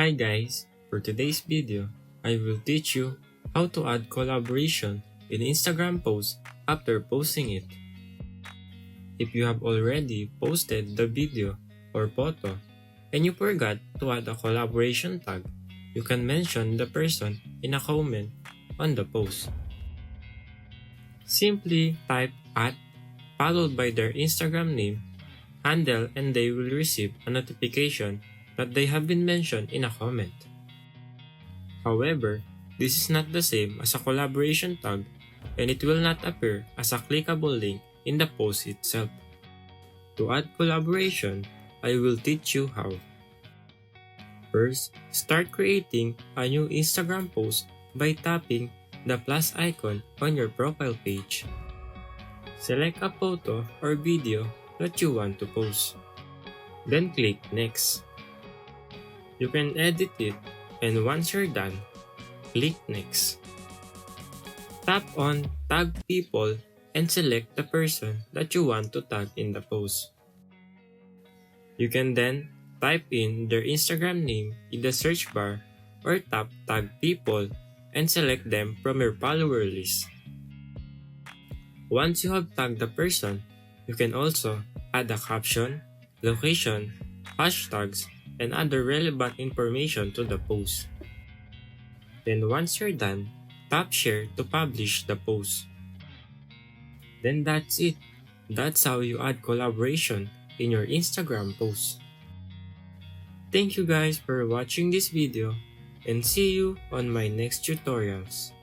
Hi guys, for today's video, I will teach you how to add collaboration in Instagram post after posting it. If you have already posted the video or photo and you forgot to add a collaboration tag, you can mention the person in a comment on the post. Simply type @ followed by their Instagram name, handle, and they will receive a notification that they have been mentioned in a comment. However, this is not the same as a collaboration tag and it will not appear as a clickable link in the post itself. To add collaboration, I will teach you how. First, start creating a new Instagram post by tapping the plus icon on your profile page. Select a photo or video that you want to post. Then click Next. You can edit it, and once you're done, click Next. Tap on Tag People and select the person that you want to tag in the post. You can then type in their Instagram name in the search bar or tap Tag People and select them from your follower list. Once you have tagged the person, you can also add a caption, location, hashtags, and other relevant information to the post. Then once you're done, tap share to publish the post. Then that's it. That's how you add collaboration in your Instagram post. Thank you guys for watching this video and see you on my next tutorials.